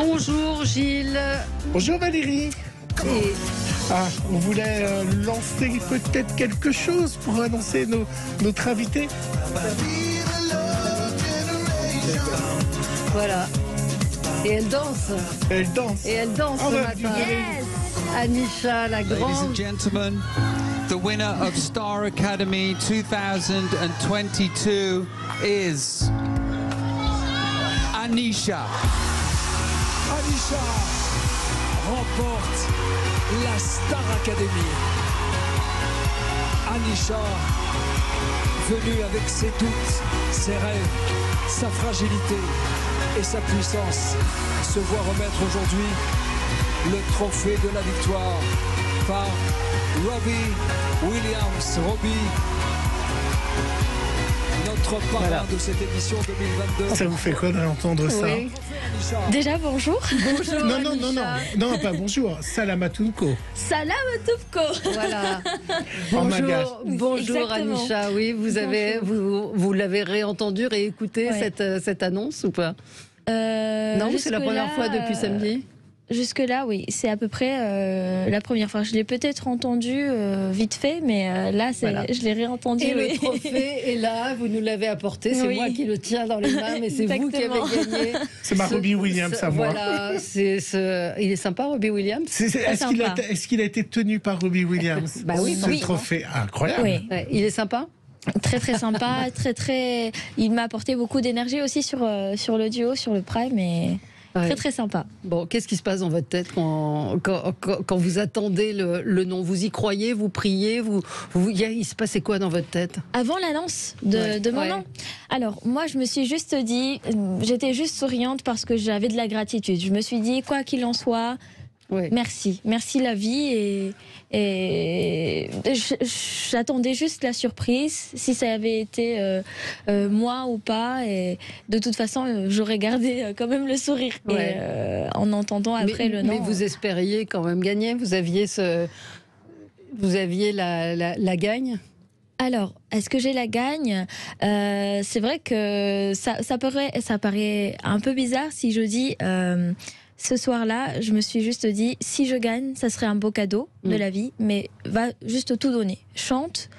Bonjour Gilles. Bonjour Valérie. Et On voulait lancer peut-être quelque chose pour annoncer notre invité. voilà. Et elle danse. Elle danse. Et elle danse ce matin. Anisha, la Ladies grande. and gentlemen, the winner of Star Academy 2022 is Anisha. Anisha remporte la Star Academy. Anisha, venue avec ses doutes, ses rêves, sa fragilité et sa puissance, se voit remettre aujourd'hui le trophée de la victoire par Robbie Williams. Robbie, notre parrain de cette édition 2022. Ça vous fait quoi d'entendre ça? Oui. Déjà, bonjour. Bonjour Non, Anisha. pas bonjour. Salamatunko. Salam Toufko. Voilà. En malgache. Bonjour Exactement. Anisha. Oui, vous l'avez réentendu, réécouté Ouais. cette annonce ou pas? Non, c'est la première fois depuis samedi. Jusque-là, oui. C'est à peu près la première fois. Je l'ai peut-être entendu vite fait, mais là, Voilà. je l'ai réentendu. Et oui. le trophée est là, vous nous l'avez apporté, c'est Oui. moi qui le tiens dans les mains, mais c'est vous qui avez Exactement. gagné. C'est ma Robbie Williams à moi. Voilà, il est sympa Robbie Williams. sympa. Est-ce qu'il a été tenu par Robbie Williams? Bah oui, Ce oui. trophée incroyable. Oui. Ouais, il est sympa. Très très sympa, très. Il m'a apporté beaucoup d'énergie aussi sur le duo, sur le prime, et Ouais. très sympa. Bon, qu'est-ce qui se passe dans votre tête quand vous attendez le nom? Vous y croyez, vous priez, il se passait quoi dans votre tête? Avant l'annonce Ouais. de mon Ouais. nom. Alors, moi, je me suis juste dit, j'étais juste souriante parce que j'avais de la gratitude. Je me suis dit, quoi qu'il en soit, Ouais. merci la vie, et j'attendais juste la surprise, si ça avait été moi ou pas, et de toute façon j'aurais gardé quand même le sourire. Ouais. Et en entendant après le nom. Mais vous espériez quand même gagner, vous aviez la gagne. Alors, est-ce que j'ai la gagne? C'est vrai que ça paraît un peu bizarre si je dis. Ce soir-là, je me suis juste dit, si je gagne, ça serait un beau cadeau de la vie, mais va juste tout donner. Chante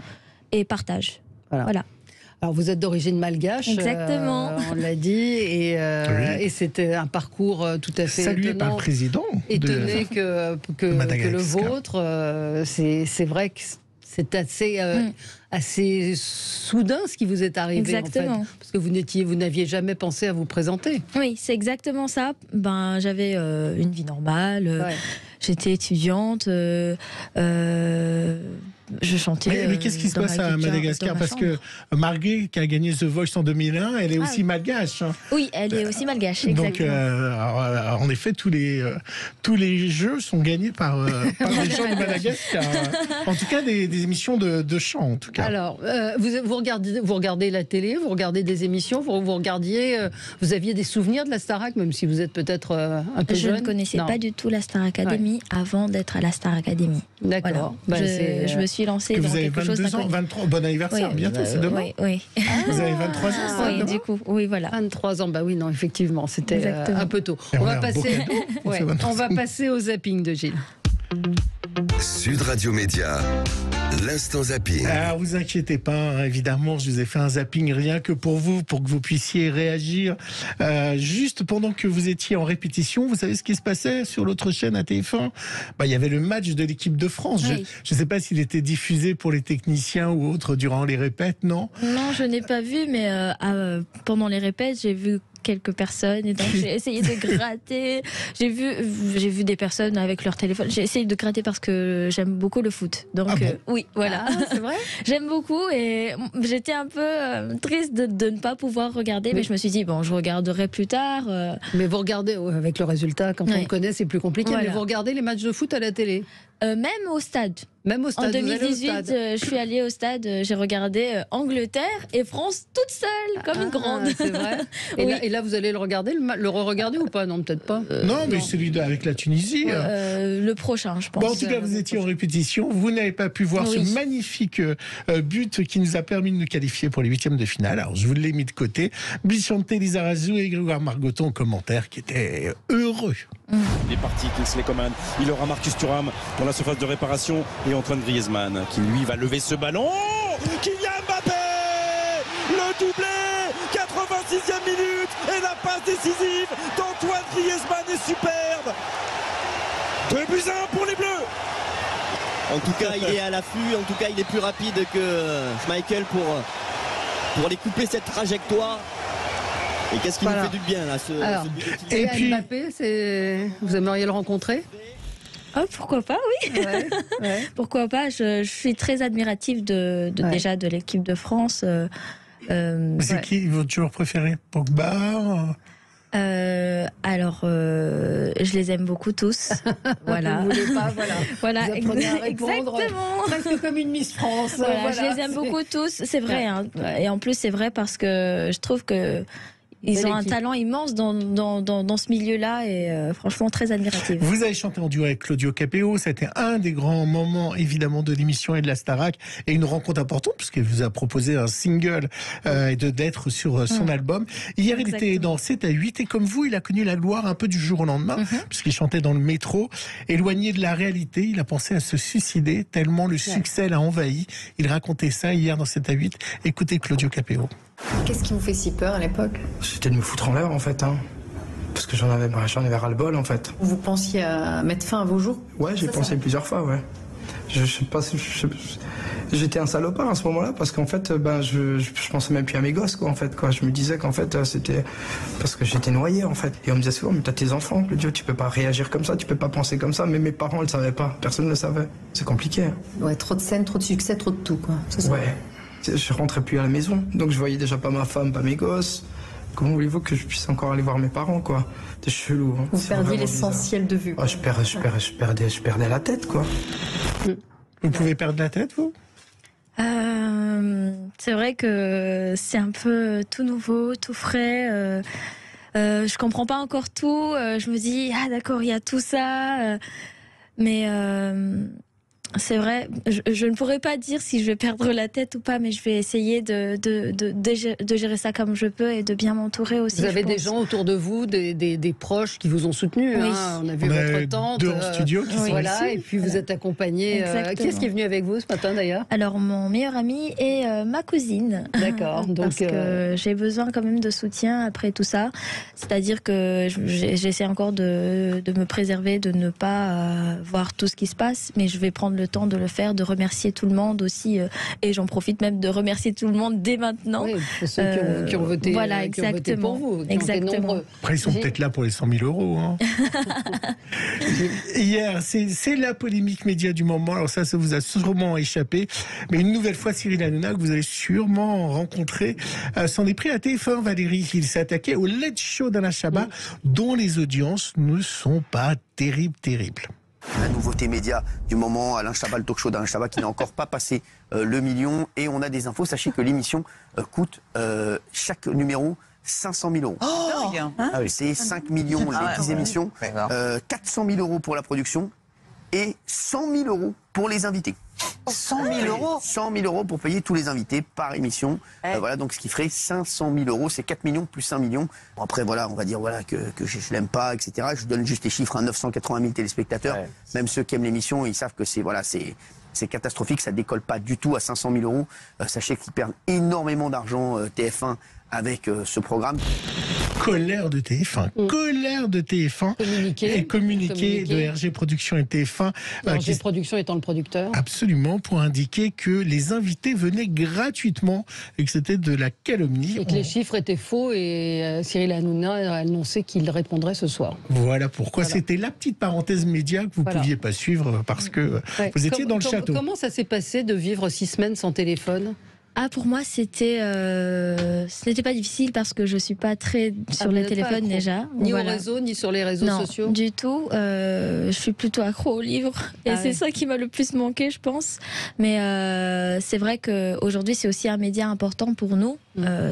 et partage. Voilà. Alors vous êtes d'origine malgache, Exactement. on l'a dit, et Oui. c'était un parcours tout à fait Salué par le président. étonné que Madagascar. le vôtre. C'est vrai que c'est assez soudain ce qui vous est arrivé. Exactement. En fait, parce que vous n'aviez jamais pensé à vous présenter. Oui, c'est exactement ça. Ben, j'avais une vie normale, Ouais. j'étais étudiante, je chantais. Mais qu'est-ce qui se dans passe ma à guitare, Madagascar? dans ma Parce que Marguerite, qui a gagné The Voice en 2001, elle est aussi malgache. Hein. Oui, elle est aussi malgache, Donc, exactement. en effet, tous les jeux sont gagnés par des gens de Madagascar. En tout cas, des émissions de chant, en tout cas. Alors, vous regardez la télé, vous regardez des émissions, vous regardiez, vous aviez des souvenirs de la Starac, même si vous êtes peut-être un peu Je jeune. ne connaissais Non. pas du tout la Star Academy avant d'être à la Star Academy. D'accord. Voilà. Bah, c'est- je me suis lancée Que dans vous avez quelque chose 22 ans, d'inconnu. 23, bon anniversaire, bientôt, c'est demain. Oui, Vous avez 23 ans, c'est oui, demain. du coup, oui, voilà. 23 ans, bah oui, non, effectivement, c'était Exactement. un peu tôt. Et On on va a un beau passer, cadeau pour ouais, ces 23 on va ans. passer au zapping de Gilles. Sud Radio Média, l'instant zapping. Ah, vous inquiétez pas, hein, évidemment, je vous ai fait un zapping rien que pour que vous puissiez réagir. Juste pendant que vous étiez en répétition, vous savez ce qui se passait sur l'autre chaîne à TF1? Il y avait le match de l'équipe de France. Oui. Je ne sais pas s'il était diffusé pour les techniciens ou autres durant les répètes, non? Non, je n'ai pas vu, mais pendant les répètes, j'ai vu quelques personnes, et donc j'ai essayé de gratter. J'ai vu des personnes avec leur téléphone. J'ai essayé de gratter parce que j'aime beaucoup le foot. Donc Ah bon oui, voilà. C'est vrai? J'aime beaucoup, et j'étais un peu triste de ne pas pouvoir regarder, mais je me suis dit, bon, je regarderai plus tard. Mais vous regardez, avec le résultat, quand on Ouais. le connaît, c'est plus compliqué, Voilà. mais vous regardez les matchs de foot à la télé? Même au stade. Même au stade. En vous allez au 2018, stade. je suis allée au stade, j'ai regardé Angleterre et France toute seule, comme une grande. C'est vrai. Et, Oui. là, vous allez le regarder, le re-regarder ou pas? Non, peut-être pas. Non, mais celui avec la Tunisie. Le prochain, je pense. Bon, en tout cas, vous étiez en répétition. Vous n'avez pas pu voir Oui. ce magnifique but qui nous a permis de nous qualifier pour les 8e de finale. Alors, je vous l'ai mis de côté. Bichante Lizarazu et Grégoire Margoton en commentaire qui étaient heureux. Il est parti, Kingsley Coman. Il aura Marcus Thuram dans la surface de réparation et Antoine Griezmann qui lui va lever ce ballon. Kylian Mbappé, le doublé, 86e minute et la passe décisive d'Antoine Griezmann est superbe. 2-1 pour les Bleus. En tout cas, il est à l'affût, en tout cas, il est plus rapide que Schmeichel pour aller couper cette trajectoire. Et qu'est-ce qui nous fait du bien là Alors, Et et puis- Mbappé, vous aimeriez le rencontrer? Oh, pourquoi pas, oui. Ouais. Pourquoi pas, je suis très admirative Ouais. déjà de l'équipe de France. C'est qui votre joueur préféré? Pogba? Alors, je les aime beaucoup tous. Voilà. Vous voulez pas, voilà. Voilà, Vous apprenez à répondre exactement. presque comme une Miss France. Voilà, je les aime beaucoup tous, c'est vrai. Hein. Et en plus, c'est vrai parce que je trouve que ils Belle ont un équipe. talent immense dans ce milieu-là et franchement très admirative. Vous avez chanté en duo avec Claudio Capéo. C'était un des grands moments, évidemment, de l'émission et de la Starac. Et une rencontre importante, puisqu'il vous a proposé un single et d'être sur son album. Hier, il était dans 7 à 8. Et comme vous, il a connu la gloire un peu du jour au lendemain, puisqu'il chantait dans le métro. Éloigné de la réalité, il a pensé à se suicider, tellement le succès l'a envahi. Il racontait ça hier dans 7 à 8. Écoutez Claudio Capéo. Qu'est-ce qui vous fait si peur à l'époque? C'était de me foutre en l'air en fait, hein. Parce que j'en avais ras-le-bol en fait. Vous pensiez à mettre fin à vos jours? Ouais, j'ai pensé plusieurs fois, ouais. Je sais pas si j'étais un salopard à ce moment-là parce qu'en fait, je pensais même plus à mes gosses quoi en fait quoi. Je me disais qu'en fait c'était parce que j'étais noyé en fait. Et on me disait souvent mais t'as tes enfants, Claudio, tu peux pas réagir comme ça, tu peux pas penser comme ça. Mais mes parents le savaient pas, personne ne le savait. C'est compliqué. Hein. Ouais, trop de scènes, trop de succès, trop de tout quoi. C'est ça. Ouais. Je rentrais plus à la maison, donc je voyais déjà pas ma femme, pas mes gosses. Comment voulez-vous que je puisse encore aller voir mes parents, quoi? C'est chelou. Hein. Vous C'est perdiez vraiment l'essentiel de vue. bizarre. Je perdais la tête, quoi. Vous pouvez perdre la tête, vous? C'est vrai que c'est un peu tout nouveau, tout frais. Je comprends pas encore tout. Je me dis ah d'accord, il y a tout ça, mais c'est vrai. Je ne pourrais pas dire si je vais perdre la tête ou pas, mais je vais essayer de gérer ça comme je peux et de bien m'entourer aussi. Vous avez je des pense. gens autour de vous, des proches qui vous ont soutenu. Oui. Hein. On a vu On a votre tante. deux en studio qui sont voilà, ici. et puis vous êtes accompagné. Exactement. Qui est-ce qui est venu avec vous ce matin d'ailleurs? Alors mon meilleur ami et ma cousine. D'accord. Donc Parce que j'ai besoin quand même de soutien après tout ça. C'est-à-dire que j'essaie encore de me préserver, de ne pas voir tout ce qui se passe, mais je vais prendre le temps de le faire, de remercier tout le monde aussi, et j'en profite même de remercier tout le monde dès maintenant. oui, pour ceux qui ont voté, voilà, qui ont voté pour vous, qui ont été exactement. nombreux. Après, ils sont peut-être là pour les 100 000 euros. Hein. Hier, c'est la polémique média du moment. Alors ça vous a sûrement échappé. Mais une nouvelle fois, Cyril Hanouna, que vous allez sûrement rencontrer, s'en est pris à TF1, Valérie. Il s'est attaqué au Late Show d'Alain Chabat, dont les audiences ne sont pas terribles. La nouveauté média du moment, Alain Chabat, le talk show d'Alain Chabat qui n'a encore pas passé le million. Et on a des infos. Sachez que l'émission coûte chaque numéro 500 000 euros. Ah oui, c'est 5 millions les 10 émissions, 400 000 euros pour la production et 100 000 euros pour les invités. 100 000 euros 100 000 euros pour payer tous les invités par émission. Voilà, donc ce qui ferait 500 000 euros, c'est 4 millions plus 1 million. Bon, après, voilà, on va dire voilà, que je l'aime pas, etc. Je donne juste les chiffres à 980 000 téléspectateurs. Même ceux qui aiment l'émission, ils savent que c'est catastrophique, ça décolle pas du tout à 500 000 euros. Sachez qu'ils perdent énormément d'argent TF1 avec ce programme. Colère de TF1, colère de TF1 communiqué de RG Productions et TF1. RG Productions étant le producteur. Absolument, pour indiquer que les invités venaient gratuitement et que c'était de la calomnie. Et que les chiffres étaient faux et Cyril Hanouna a annoncé qu'il répondrait ce soir. Voilà pourquoi c'était la petite parenthèse média que vous ne pouviez pas suivre parce que vous étiez dans le château. Comment ça s'est passé de vivre 6 semaines sans téléphone? Ah, pour moi, ce n'était pas difficile parce que je suis pas très sur les téléphones déjà. Ni au réseau, ni sur les réseaux sociaux. Non, du tout. Je suis plutôt accro aux livres et c'est ça qui m'a le plus manqué, je pense. Mais c'est vrai qu'aujourd'hui, c'est aussi un média important pour nous.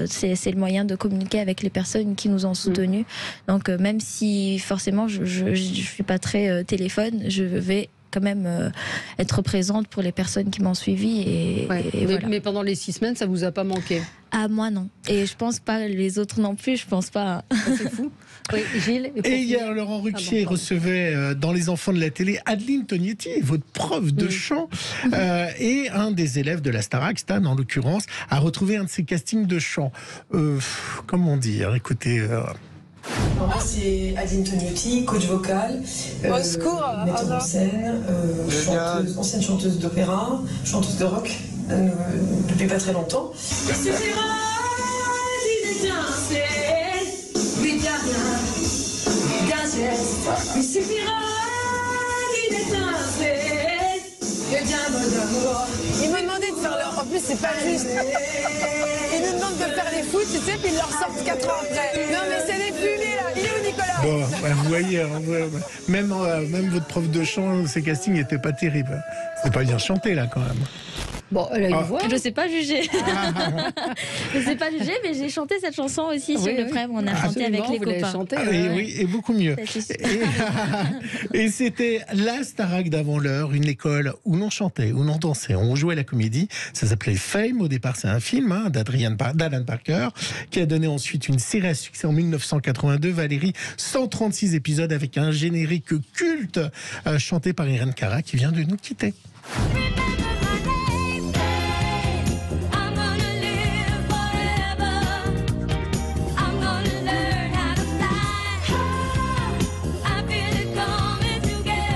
C'est le moyen de communiquer avec les personnes qui nous ont soutenus. Donc, même si forcément, je suis pas très téléphone, je vais quand même être présente pour les personnes qui m'ont suivie. Et voilà. Mais pendant les 6 semaines, ça vous a pas manqué? Ah, moi non. Et je pense pas les autres non plus, je pense pas. C'est fou. Oui, Gilles. Et hier, Laurent Ruquier recevait dans Les Enfants de la télé Adeline Tognetti, votre prof de chant, et un des élèves de la Starac, Stan en l'occurrence, a retrouvé un de ses castings de chant. Comment dire? Écoutez. Moi, c'est Adeline Tognetti, coach vocal, metteur en scène, ancienne chanteuse d'opéra, chanteuse de rock depuis pas très longtemps. Il suffira d'une étincelle, oui, d'un geste. Il suffira d'une étincelle, que d'un mot d'amour. Ils m'ont demandé de faire leur... En plus, c'est pas juste. Ils nous demandent de faire les foot, tu sais, puis ils leur sortent 4 ans après. Non, mais c'est les fumées, là. Il est où, Nicolas? Bon, vous voyez, même votre prof de chant, ses castings n'étaient pas terribles. C'est pas bien chanté, là, quand même. Bon, elle a une voix. Je sais pas juger. Je sais pas juger, mais j'ai chanté cette chanson aussi sur le Prême. On a chanté avec les copains. Chanté, oui, et beaucoup mieux. Et c'était la Starac d'avant l'heure, une école où l'on chantait, où l'on dansait, on jouait la comédie. Ça s'appelait Fame. Au départ, c'est un film d'Alan Parker, qui a donné ensuite une série à succès en 1982. Valérie, 136 épisodes avec un générique culte chanté par Irène Cara, qui vient de nous quitter.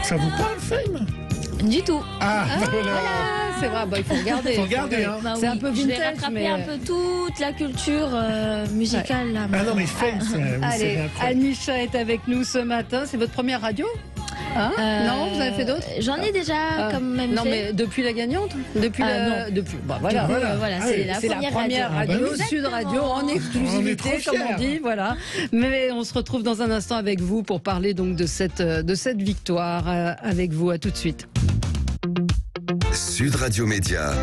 Ça vous parle, Fame? Du tout. Ah, voilà. C'est vrai, il faut regarder. Faut regarder, hein. C'est un peu vintage, je vais rattraper un peu toute la culture musicale. Là, ah non, mais Fame, c'est Allez, incroyable. Anisha est avec nous ce matin. C'est votre première radio? Non, vous avez fait d'autres? J'en ai déjà quand même non, fait. mais depuis la gagnante? Depuis non. Depuis, voilà. C'est la première radio, Sud Radio, en exclusivité, comme on dit. Voilà. Mais on se retrouve dans un instant avec vous pour parler donc de cette victoire avec vous. À tout de suite. Sud Radio Média,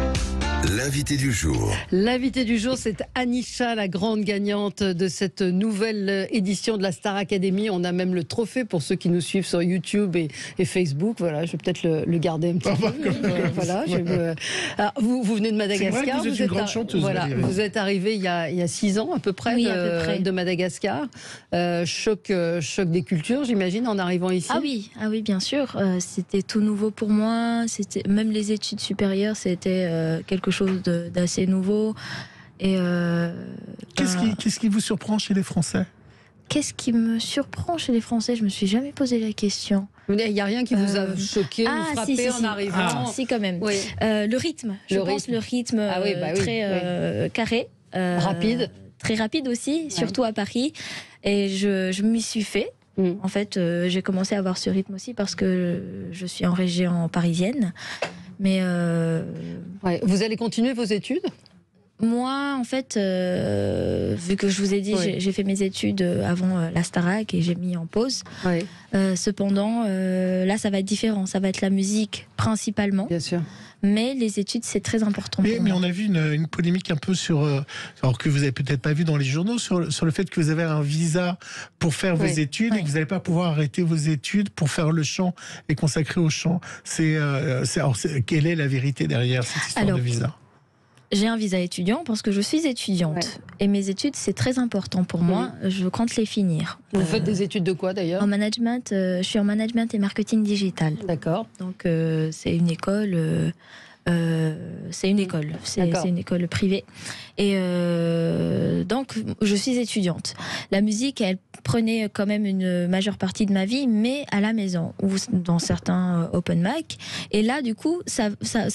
l'invité du jour. L'invité du jour, c'est Anisha, la grande gagnante de cette nouvelle édition de la Star Academy. On a même le trophée pour ceux qui nous suivent sur YouTube et Facebook. Voilà, je vais peut-être le garder un petit peu. Voilà, alors, vous venez de Madagascar. C'est vrai que vous êtes une grande chanteuse. Voilà, vous êtes arrivé il y a 6 ans à peu près, de Madagascar. Choc des cultures, j'imagine, en arrivant ici. Ah oui, bien sûr. C'était tout nouveau pour moi. C'était même les études supérieures, c'était quelque chose d'assez nouveau. Et qu'est-ce qui vous surprend chez les Français? Qu'est-ce qui me surprend chez les Français? Je me suis jamais posé la question. Il n'y a rien qui vous a choqué ou frappé en arrivant? Si, quand même. Oui. Le rythme. Je pense le rythme très carré. Rapide. Très rapide aussi, surtout à Paris. Et je m'y suis fait. En fait, j'ai commencé à avoir ce rythme aussi parce que je suis en région parisienne. Mais vous allez continuer vos études? Moi, en fait, vu que je vous ai dit, j'ai fait mes études avant la Starac et j'ai mis en pause. Cependant, là, ça va être différent. Ça va être la musique principalement. Bien sûr. Mais les études, c'est très important pour moi. Mais on a vu une polémique un peu sur, alors que vous avez peut-être pas vu dans les journaux, sur le fait que vous avez un visa pour faire vos études et que vous n'allez pas pouvoir arrêter vos études pour faire le chant et consacrer au chant. Quelle est la vérité derrière cette histoire de visa? J'ai un visa étudiant parce que je suis étudiante. Et mes études, c'est très important pour moi. Je compte les finir. Vous faites des études de quoi d'ailleurs? En management, je suis en management et marketing digital. D'accord. Donc c'est une école. C'est une école privée. Et donc, je suis étudiante. La musique, elle prenait quand même une majeure partie de ma vie, mais à la maison ou dans certains open mic. Et là, du coup, ça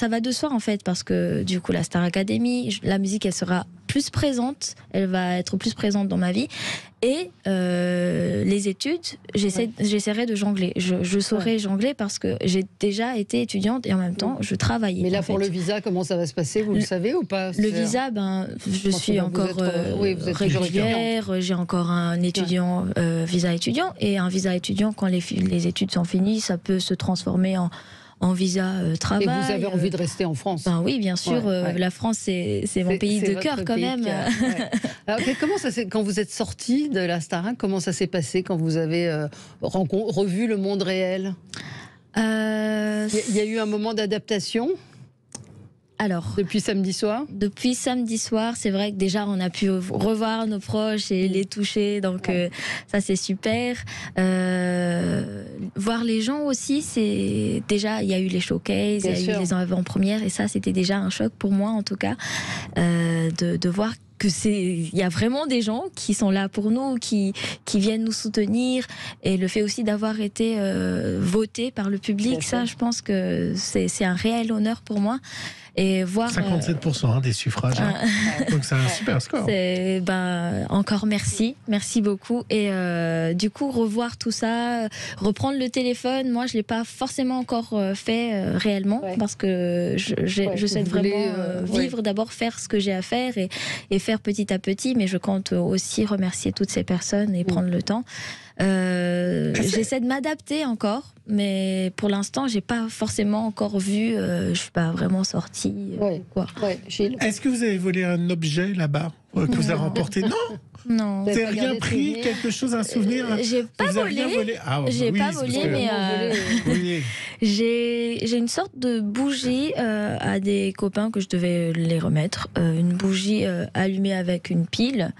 va de soi en fait, parce que du coup, la Star Academy, la musique, elle sera plus présente. Elle va être plus présente dans ma vie. Et les études, j'essaierai de jongler. Je saurai jongler parce que j'ai déjà été étudiante et en même temps, je travaillais. Mais là, pour le visa, comment ça va se passer? Vous le savez ou pas? Le visa, je suis encore régulière. J'ai encore un étudiant, visa étudiant. Et un visa étudiant, quand les études sont finies, ça peut se transformer en visa travail. Et vous avez envie de rester en France? Oui, bien sûr. La France, c'est mon pays de cœur quand même. Alors, comment quand vous êtes sortie de la Starac, comment ça s'est passé quand vous avez revu le monde réel? Il y a eu un moment d'adaptation? Alors, depuis samedi soir? Depuis samedi soir, c'est vrai que déjà on a pu revoir nos proches et les toucher, donc ça c'est super. Voir les gens aussi, c'est déjà, il y a eu les showcases, il y a eu les avant-premières et ça c'était déjà un choc pour moi en tout cas, de voir il y a vraiment des gens qui sont là pour nous, qui viennent nous soutenir, et le fait aussi d'avoir été voté par le public, ça je pense que c'est un réel honneur pour moi. Et voir 57% des suffrages, donc c'est un super score. Encore merci beaucoup. Et du coup revoir tout ça, reprendre le téléphone, moi je l'ai pas forcément encore fait réellement parce que je souhaite vraiment vivre, d'abord faire ce que j'ai à faire et faire petit à petit, mais je compte aussi remercier toutes ces personnes et prendre le temps. J'essaie de m'adapter encore, mais pour l'instant, j'ai pas forcément encore vu. Je suis pas vraiment sortie. Est-ce que vous avez volé un objet là-bas que vous avez remporté? Non. Vous n'avez rien pris, quelque chose, un souvenir? J'ai pas volé. J'ai pas volé, mais j'ai une sorte de bougie à des copains que je devais les remettre. Une bougie allumée avec une pile.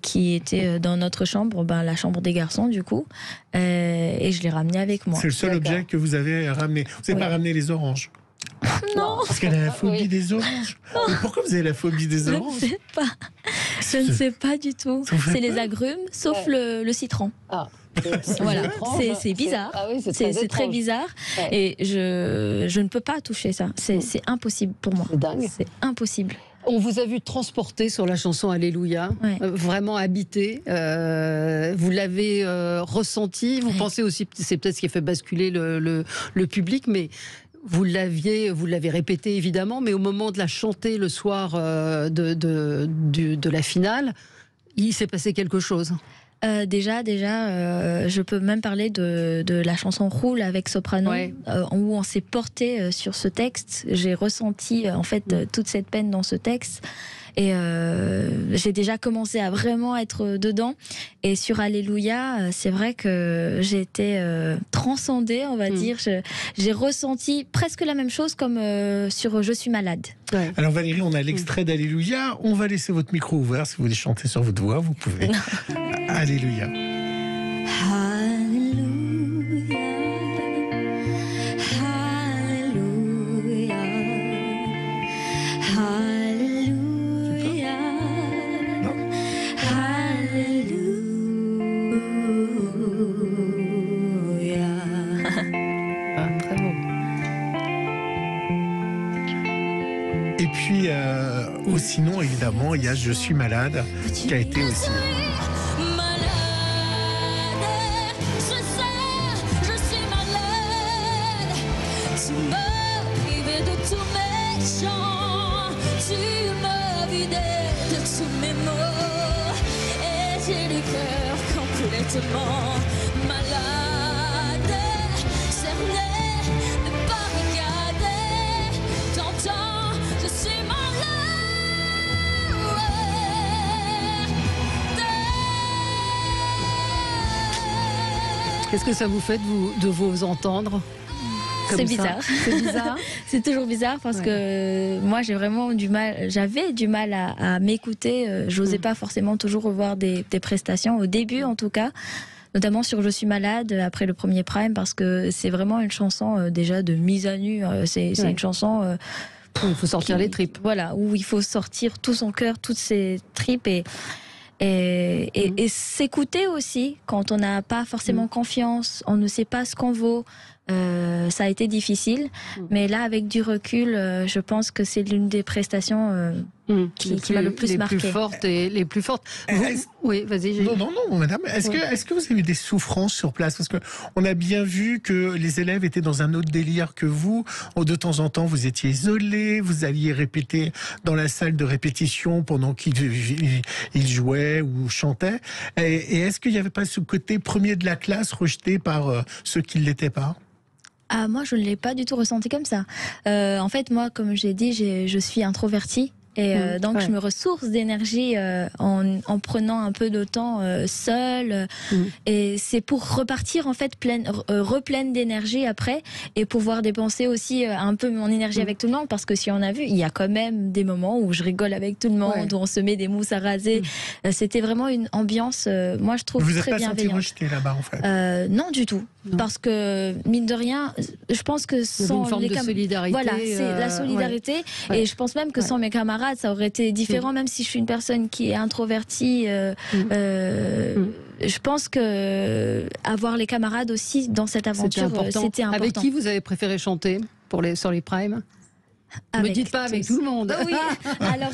Qui était dans notre chambre, la chambre des garçons du coup, et je l'ai ramenée avec moi. C'est le seul objet que vous avez ramené. Vous n'avez pas ramené les oranges? Non. Parce qu'elle a la phobie des oranges. Mais pourquoi vous avez la phobie des oranges? Je ne sais pas. Je ne sais pas du tout. C'est les agrumes, sauf le citron. Voilà, c'est bizarre. C'est très bizarre. Et je ne peux pas toucher ça. C'est impossible pour moi. C'est dingue. C'est impossible. On vous a vu transporter sur la chanson Alléluia, vraiment habité. Vous l'avez ressenti. Vous pensez aussi, c'est peut-être ce qui a fait basculer le public, mais vous l'avez répété évidemment, mais au moment de la chanter le soir de la finale, il s'est passé quelque chose. Déjà, je peux même parler de la chanson Roule avec Soprano, où on s'est porté sur ce texte. J'ai ressenti en fait toute cette peine dans ce texte. Et j'ai déjà commencé à vraiment être dedans. Et sur Alléluia, c'est vrai que j'ai été transcendée, on va dire. J'ai ressenti presque la même chose comme sur Je suis malade. Alors Valérie, on a l'extrait d'Alléluia. On va laisser votre micro ouvert. Si vous voulez chanter sur votre voix, vous pouvez. Alléluia. Et puis, sinon, évidemment, il y a Je suis malade, qui a été aussi... Malade, cerné, ne pas regarder, t'entends, je suis malade. Qu'est-ce que ça vous fait de vous entendre? C'est bizarre. C'est bizarre. C'est toujours bizarre parce que moi j'avais du mal à m'écouter. J'osais pas forcément toujours revoir des prestations, au début en tout cas, notamment sur Je suis malade après le premier prime, parce que c'est vraiment une chanson déjà de mise à nu. C'est une chanson où il faut sortir les tripes. Voilà, où il faut sortir tout son cœur, toutes ses tripes et s'écouter aussi quand on n'a pas forcément confiance, on ne sait pas ce qu'on vaut. Ça a été difficile, mais là, avec du recul, je pense que c'est l'une des prestations qui m'a le plus marqué. Les plus fortes. Oui, vas-y. Non, madame. Est-ce que vous avez eu des souffrances sur place? Parce que on a bien vu que les élèves étaient dans un autre délire que vous. De temps en temps, vous étiez isolés, vous alliez répéter dans la salle de répétition pendant qu'ils jouaient ou chantaient. Et est-ce qu'il n'y avait pas ce côté premier de la classe rejeté par ceux qui ne l'étaient pas? Ah, moi, je ne l'ai pas du tout ressenti comme ça. En fait, moi, comme j'ai dit, je suis introvertie. Et donc, je me ressource d'énergie en prenant un peu de temps seule. Et c'est pour repartir, en fait, repleine d'énergie après et pouvoir dépenser aussi un peu mon énergie avec tout le monde. Parce que si on a vu, il y a quand même des moments où je rigole avec tout le monde, où on se met des mousses à raser. C'était vraiment une ambiance, moi, je trouve très bienveillante. Vous n'êtes pas senti rejeté là-bas, en fait? Non, du tout. Non. Parce que, mine de rien, je pense que sans une forme de solidarité. Voilà, c'est la solidarité. Et je pense même que sans mes camarades, ça aurait été différent, même si je suis une personne qui est introvertie. Je pense que avoir les camarades aussi dans cette aventure, c'était important. Avec qui vous avez préféré chanter sur les primes? Ne me dites pas avec tout le monde. Oui, alors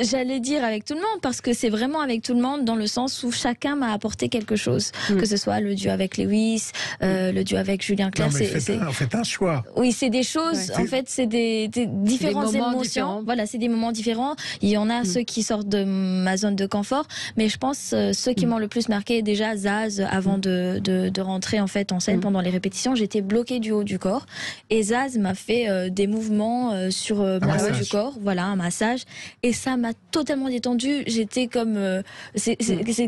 j'allais dire avec tout le monde parce que c'est vraiment avec tout le monde dans le sens où chacun m'a apporté quelque chose. Que ce soit le duo avec Lewis, le duo avec Julien Clerc. Faites un choix. Oui, c'est des choses, en fait, c'est des différentes émotions. Différents. Voilà, c'est des moments différents. Il y en a ceux qui sortent de ma zone de confort, mais je pense ceux qui m'ont le plus marqué, déjà Zaz, avant de rentrer en fait en scène pendant les répétitions, j'étais bloquée du haut du corps et Zaz m'a fait des mouvements sur mon haut du corps, voilà, un massage, et ça m'a totalement détendue. J'étais comme c'est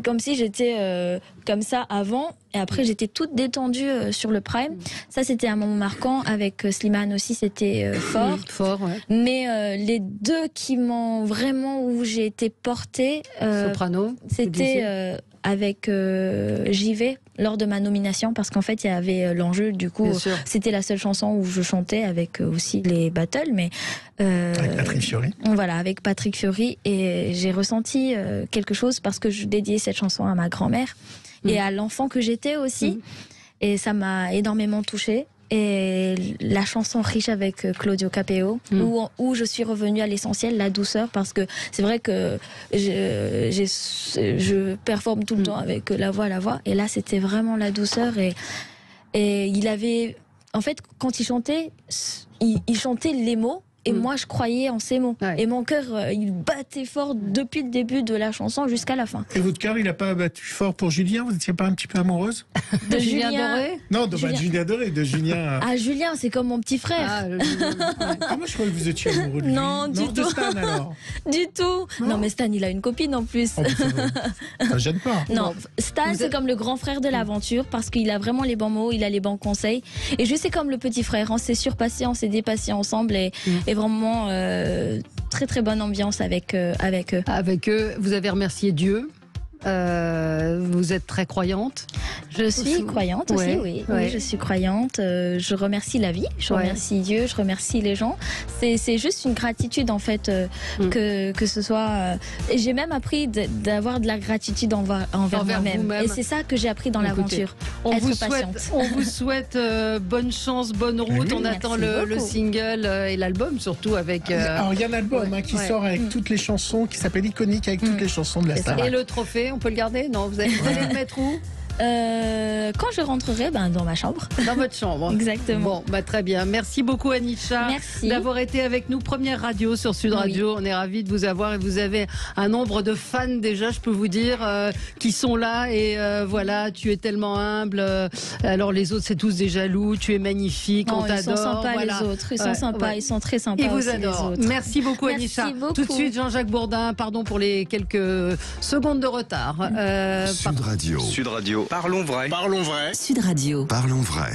comme si j'étais comme ça avant, et après j'étais toute détendue sur le prime. Ça, c'était un moment marquant. Avec Slimane aussi, c'était fort. Mais les deux qui m'ont vraiment, où j'ai été portée, soprano, c'était avec JV lors de ma nomination, parce qu'en fait il y avait l'enjeu, du coup c'était la seule chanson où je chantais avec aussi les battles, mais avec Patrick Fiori. Voilà, avec Patrick Fiori, et j'ai ressenti quelque chose parce que je dédiais cette chanson à ma grand-mère et à l'enfant que j'étais aussi, et ça m'a énormément touchée. Et la chanson Riche avec Claudio Capeo, où je suis revenue à l'essentiel, la douceur, parce que c'est vrai que je performe tout le temps avec la voix, et là c'était vraiment la douceur, et il avait, en fait, quand il chantait, il chantait les mots. Et moi, je croyais en ces mots. Et mon cœur, il battait fort depuis le début de la chanson jusqu'à la fin. Et votre cœur, il n'a pas battu fort pour Julien? Vous n'étiez pas un petit peu amoureuse de Julien Doré? Non, de Julien Doré, de Julien. Ah, Julien, c'est comme mon petit frère. Moi, je croyais que vous étiez amoureux de lui. Non, du tout. De Stan, alors? Du tout. Non, mais Stan, il a une copine en plus. Ça gêne pas. Non, Stan, c'est comme le grand frère de l'aventure, parce qu'il a vraiment les bons mots, il a les bons conseils. Et je sais, comme le petit frère, on s'est surpassé, on s'est dépassé ensemble, et vraiment très très bonne ambiance avec eux. Avec eux, vous avez remercié Dieu. Vous êtes très croyante? Je suis croyante aussi, oui, je suis croyante. Je remercie la vie, je remercie Dieu, je remercie les gens. C'est juste une gratitude, en fait, que ce soit... Et j'ai même appris d'avoir de la gratitude envers moi-même. Et c'est ça que j'ai appris dans l'aventure. Être patiente. On vous souhaite bonne chance, bonne route. On attend le single et l'album, surtout avec... Alors, il y a un album qui sort avec toutes les chansons, qui s'appelle Iconique, avec toutes les chansons de la star. Et le trophée, on peut le garder? Non, vous allez le mettre où? Quand je rentrerai, dans ma chambre. Dans votre chambre. Exactement. Bon, très bien. Merci beaucoup, Anisha, d'avoir été avec nous. Première radio sur Sud Radio. On est ravis de vous avoir, et vous avez un nombre de fans déjà, je peux vous dire, qui sont là, et voilà, tu es tellement humble. Alors les autres, c'est tous des jaloux. Tu es magnifique, on t'adore. Ils sont sympas, les autres. Ils sont sympas, ils sont très sympas. Ils vous adorent. Merci beaucoup, Anisha. Tout de suite, Jean-Jacques Bourdin. Pardon pour les quelques secondes de retard. Sud Radio. Sud Radio. Parlons vrai. Sud Radio. Parlons vrai.